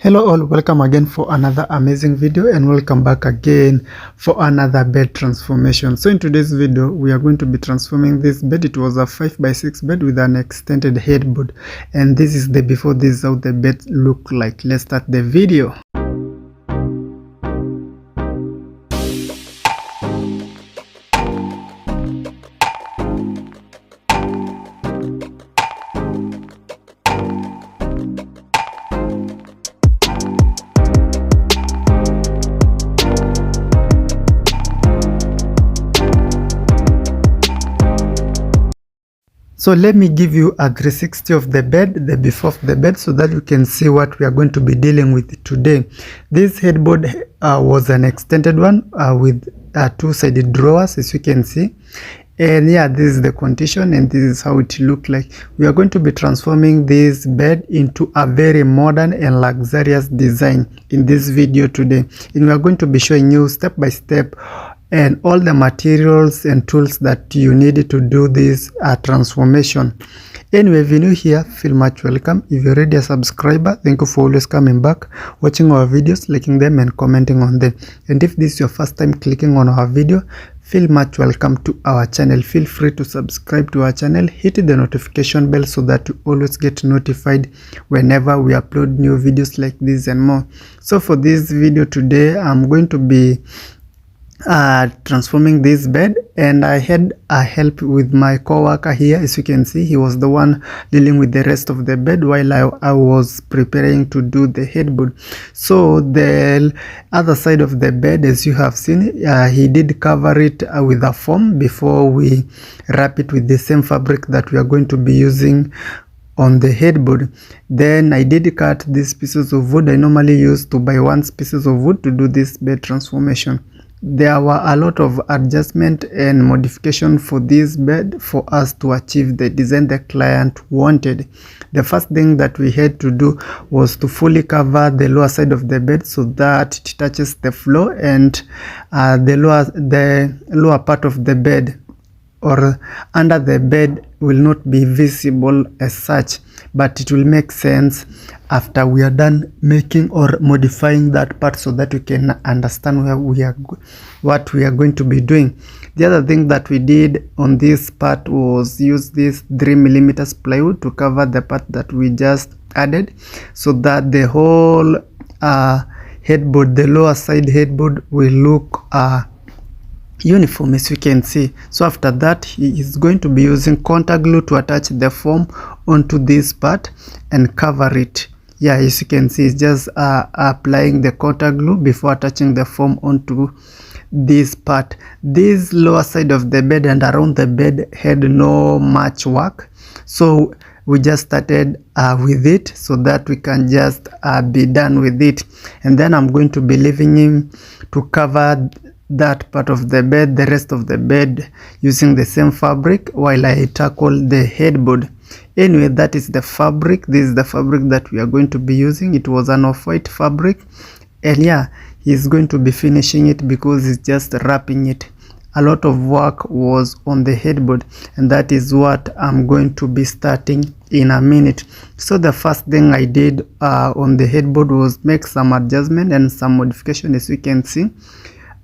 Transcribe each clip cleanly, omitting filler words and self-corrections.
Hello all, welcome again for another amazing video and welcome back again for another bed transformation. So in today's video we are going to be transforming this bed. It was a 5x6 bed with an extended headboard, and this is the before. This is how the bed look like. Let's start the video. So let me give you a 360 of the bed, the before of the bed, so that you can see what we are going to be dealing with today. This headboard was an extended one with two-sided drawers, as you can see. And yeah, this is the condition and this is how it looked like. We are going to be transforming this bed into a very modern and luxurious design in this video today. And we are going to be showing you step by step and all the materials and tools that you need to do this transformation. Anyway, if you're new here, feel much welcome. If you're already a subscriber, thank you for always coming back, watching our videos, liking them and commenting on them. And if this is your first time clicking on our video, feel much welcome to our channel. Feel free to subscribe to our channel, hit the notification bell so that you always get notified whenever we upload new videos like this and more. So for this video today, I'm going to be transforming this bed, and I had a help with my co-worker here. As you can see, he was the one dealing with the rest of the bed while I was preparing to do the headboard. So the other side of the bed, as you have seen, he did cover it with a foam before we wrap it with the same fabric that we are going to be using on the headboard. Then I did cut these pieces of wood. I normally use 2x1 pieces of wood to do this bed transformation. There were a lot of adjustment and modification for this bed for us to achieve the design the client wanted. The first thing that we had to do was to fully cover the lower side of the bed so that it touches the floor, and the lower part of the bed or under the bed will not be visible as such, but it will make sense after we are done making or modifying that part so that we can understand what we are going to be doing. The other thing that we did on this part was use this 3mm plywood to cover the part that we just added, so that the whole headboard, the lower side headboard, will look uniform, as you can see. So after that, he is going to be using contact glue to attach the foam onto this part and cover it. Yeah, as you can see, it's just applying the contact glue before attaching the foam onto this part. This lower side of the bed and around the bed had no much work, so we just started with it so that we can just be done with it. And then I'm going to be leaving him to cover that part of the bed, the rest of the bed, using the same fabric while I tackle the headboard. Anyway, that is the fabric. This is the fabric that we are going to be using. It was an off-white fabric, and yeah, he's going to be finishing it because he's just wrapping it. A lot of work was on the headboard, and that is what I'm going to be starting in a minute. So the first thing I did on the headboard was make some adjustment and some modification. As you can see,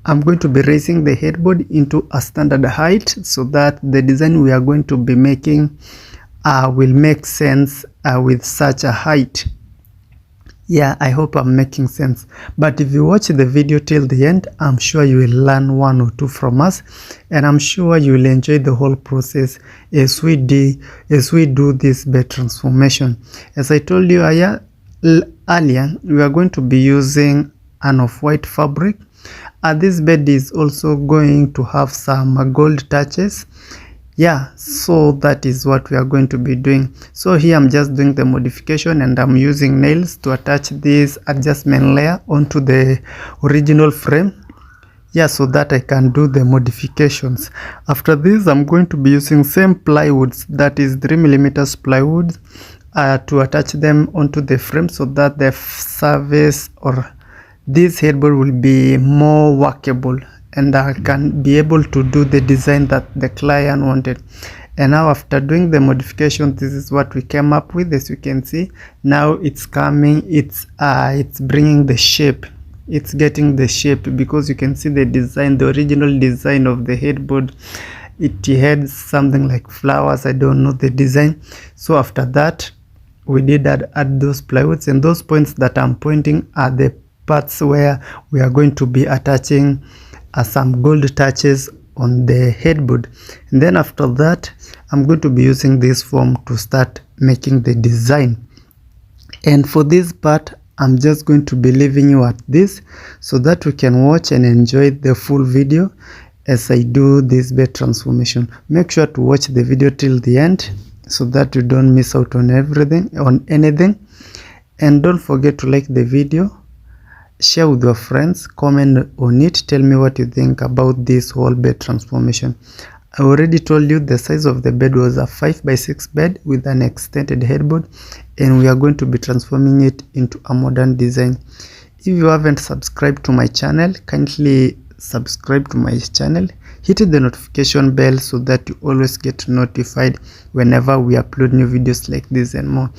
I'm going to be raising the headboard into a standard height so that the design we are going to be making will make sense with such a height. Yeah, I hope I'm making sense. But if you watch the video till the end, I'm sure you will learn one or two from us, and I'm sure you will enjoy the whole process as we do this bed transformation. As I told you earlier, we are going to be using an off-white fabric. This bed is also going to have some gold touches. Yeah, so that is what we are going to be doing. So here I'm just doing the modification, and I'm using nails to attach this adjustment layer onto the original frame. Yeah, so that I can do the modifications. After this, I'm going to be using same plywoods, that is 3mm plywood, to attach them onto the frame so that the surface or this headboard will be more workable and I can be able to do the design that the client wanted. And now after doing the modification, this is what we came up with. As you can see, now it's coming, it's bringing the shape, it's getting the shape, because you can see the design, the original design of the headboard, it had something like flowers. I don't know the design. So after that, we did add those plywoods, and those points that I'm pointing are the parts where we are going to be attaching some gold touches on the headboard. And then after that, I'm going to be using this foam to start making the design. And for this part, I'm just going to be leaving you at this so that you can watch and enjoy the full video as I do this bed transformation. Make sure to watch the video till the end so that you don't miss out on anything. And don't forget to like the video, share with your friends, comment on it, tell me what you think about this whole bed transformation. I already told you the size of the bed was a 5x6 bed with an extended headboard, and we are going to be transforming it into a modern design. If you haven't subscribed to my channel, kindly subscribe to my channel, hit the notification bell so that you always get notified whenever we upload new videos like this and more.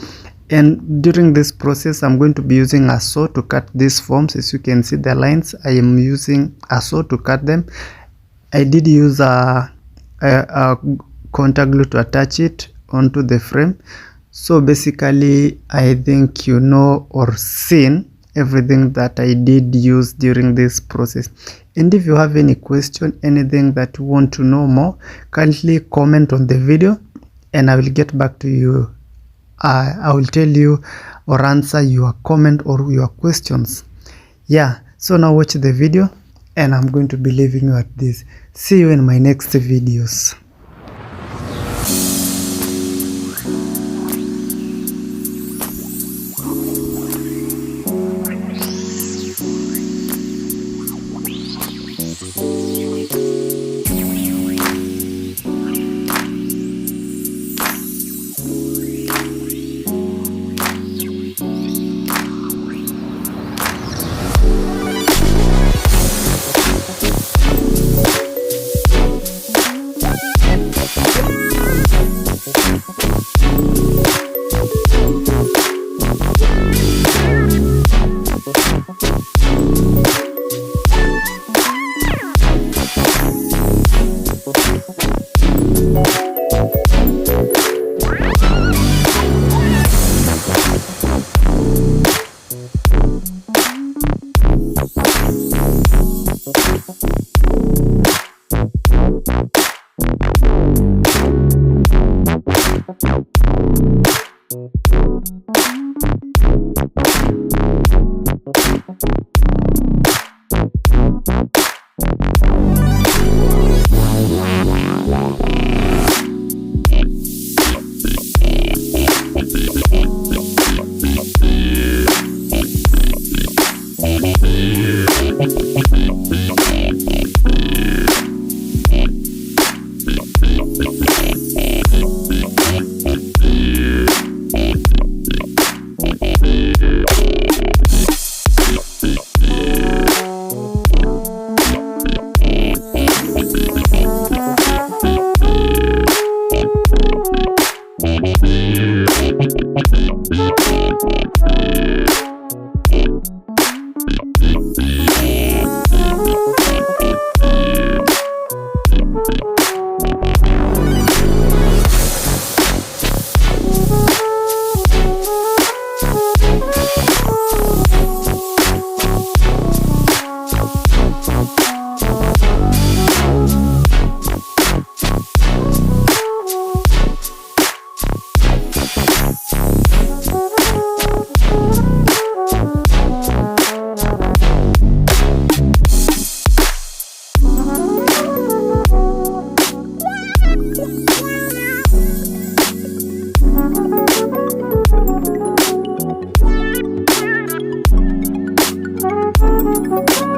And during this process, I'm going to be using a saw to cut these forms. As you can see the lines, I am using a saw to cut them. I did use a contact glue to attach it onto the frame. So basically, I think you know or seen everything that I did use during this process. And if you have any question, anything that you want to know more, kindly comment on the video and I will get back to you. I will tell you or answer your comment or your questions. Yeah, so now watch the video and I'm going to be leaving you at this. See you in my next videos. Thank you.